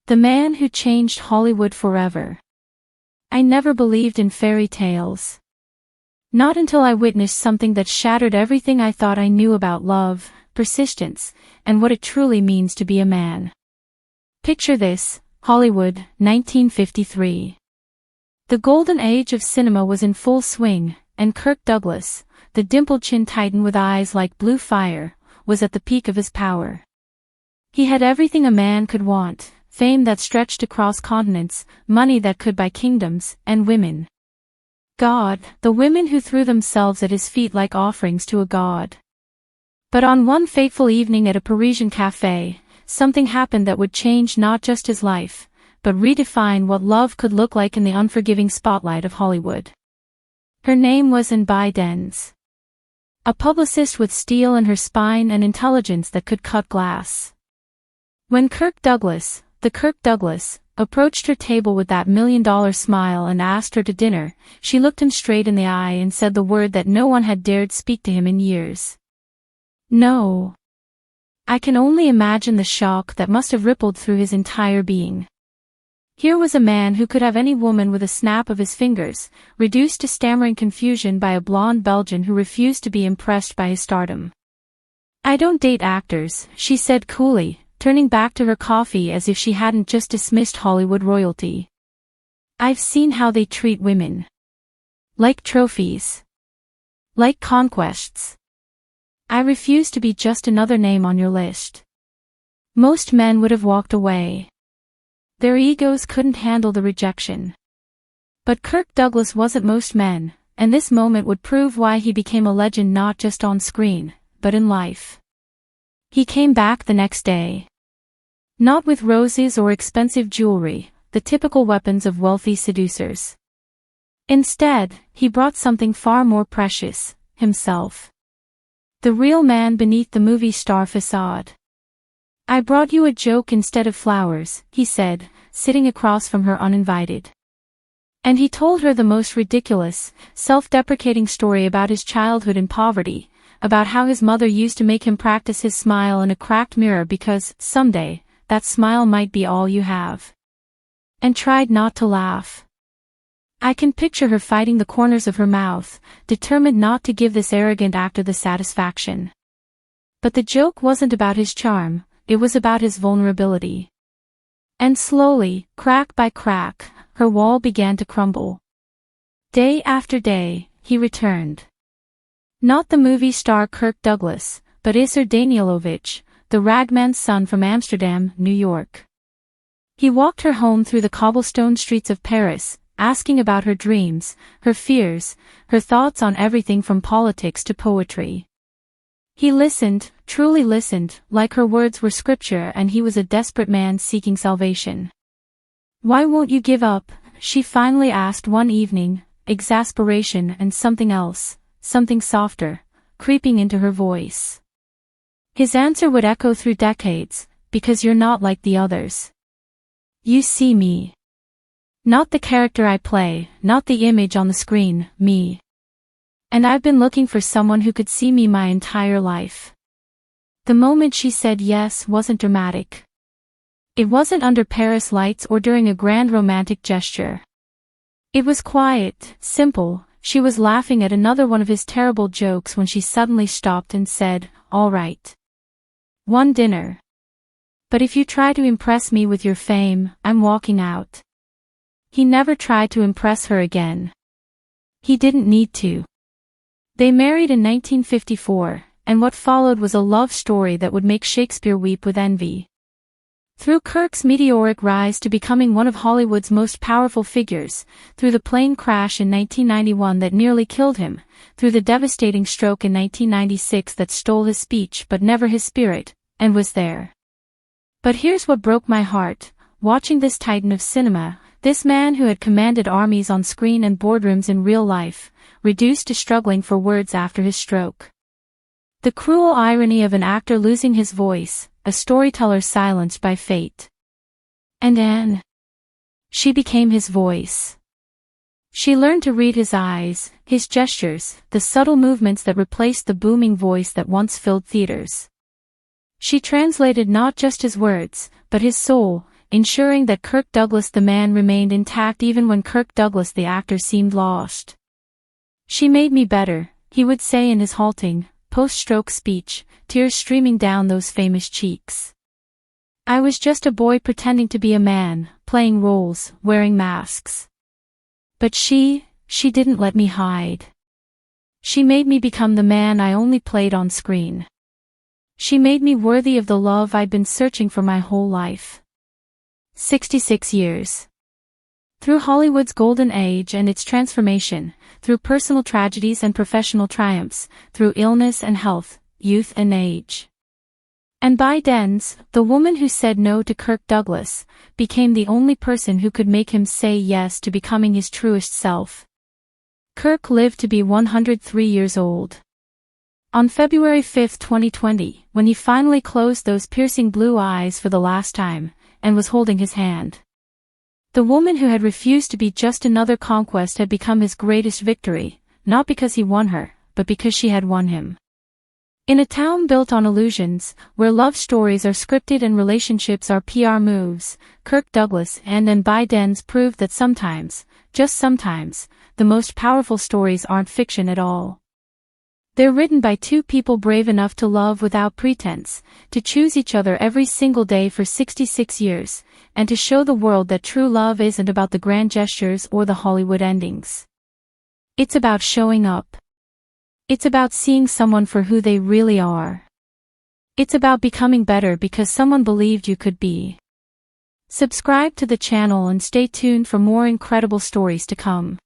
The man who changed Hollywood forever. I never believed in fairy tales. Not until I witnessed something that shattered everything I thought I knew about love, persistence, and what it truly means to be a man. Picture this, Hollywood, 1953. The golden age of cinema was in full swing, and Kirk Douglas, the dimpled-chin titan with eyes like blue fire, was at the peak of his power. He had everything a man could want, fame that stretched across continents, money that could buy kingdoms, and women. God, the women who threw themselves at his feet like offerings to a god. But on one fateful evening at a Parisian café, something happened that would change not just his life, but redefine what love could look like in the unforgiving spotlight of Hollywood. Her name was Anne Dens. A publicist with steel in her spine and intelligence that could cut glass. When Kirk Douglas, the Kirk Douglas, approached her table with that $1,000,000 smile and asked her to dinner, she looked him straight in the eye and said the word that no one had dared speak to him in years. No. I can only imagine the shock that must have rippled through his entire being. Here was a man who could have any woman with a snap of his fingers, reduced to stammering confusion by a blonde Belgian who refused to be impressed by his stardom. I don't date actors, she said coolly, turning back to her coffee as if she hadn't just dismissed Hollywood royalty. I've seen how they treat women. Like trophies. Like conquests. I refuse to be just another name on your list. Most men would have walked away. Their egos couldn't handle the rejection. But Kirk Douglas wasn't most men, and this moment would prove why he became a legend not just on screen, but in life. He came back the next day. Not with roses or expensive jewelry, the typical weapons of wealthy seducers. Instead, he brought something far more precious, himself. The real man beneath the movie star facade. I brought you a joke instead of flowers, he said, sitting across from her uninvited. And he told her the most ridiculous, self-deprecating story about his childhood in poverty, about how his mother used to make him practice his smile in a cracked mirror because, someday, that smile might be all you have. And tried not to laugh. I can picture her fighting the corners of her mouth, determined not to give this arrogant actor the satisfaction. But the joke wasn't about his charm, it was about his vulnerability. And slowly, crack by crack, her wall began to crumble. Day after day, he returned. Not the movie star Kirk Douglas, but Isser Danielovich, the ragman's son from Amsterdam, New York. He walked her home through the cobblestone streets of Paris, asking about her dreams, her fears, her thoughts on everything from politics to poetry. He listened, truly listened, like her words were scripture and he was a desperate man seeking salvation. Why won't you give up? She finally asked one evening, exasperation and something else, something softer, creeping into her voice. His answer would echo through decades, because you're not like the others. You see me. Not the character I play, not the image on the screen, me. And I've been looking for someone who could see me my entire life. The moment she said yes wasn't dramatic. It wasn't under Paris lights or during a grand romantic gesture. It was quiet, simple. She was laughing at another one of his terrible jokes when she suddenly stopped and said, "All right. One dinner. But if you try to impress me with your fame, I'm walking out." He never tried to impress her again. He didn't need to. They married in 1954, and what followed was a love story that would make Shakespeare weep with envy. Through Kirk's meteoric rise to becoming one of Hollywood's most powerful figures, through the plane crash in 1991 that nearly killed him, through the devastating stroke in 1996 that stole his speech but never his spirit, and was there. But here's what broke my heart, watching this titan of cinema, this man who had commanded armies on screen and boardrooms in real life, reduced to struggling for words after his stroke. The cruel irony of an actor losing his voice, a storyteller silenced by fate. And Anne. She became his voice. She learned to read his eyes, his gestures, the subtle movements that replaced the booming voice that once filled theaters. She translated not just his words, but his soul, ensuring that Kirk Douglas the man remained intact even when Kirk Douglas the actor seemed lost. "She made me better," he would say in his halting, post-stroke speech, tears streaming down those famous cheeks. "I was just a boy pretending to be a man, playing roles, wearing masks. But she didn't let me hide. She made me become the man I only played on screen. She made me worthy of the love I'd been searching for my whole life." 66 years. Through Hollywood's golden age and its transformation, through personal tragedies and professional triumphs, through illness and health, youth and age. And by Dens, the woman who said no to Kirk Douglas, became the only person who could make him say yes to becoming his truest self. Kirk lived to be 103 years old. On February 5, 2020, when he finally closed those piercing blue eyes for the last time, and was holding his hand. The woman who had refused to be just another conquest had become his greatest victory, not because he won her, but because she had won him. In a town built on illusions, where love stories are scripted and relationships are PR moves, Kirk Douglas and Dens proved that sometimes, just sometimes, the most powerful stories aren't fiction at all. They're written by two people brave enough to love without pretense, to choose each other every single day for 66 years, and to show the world that true love isn't about the grand gestures or the Hollywood endings. It's about showing up. It's about seeing someone for who they really are. It's about becoming better because someone believed you could be. Subscribe to the channel and stay tuned for more incredible stories to come.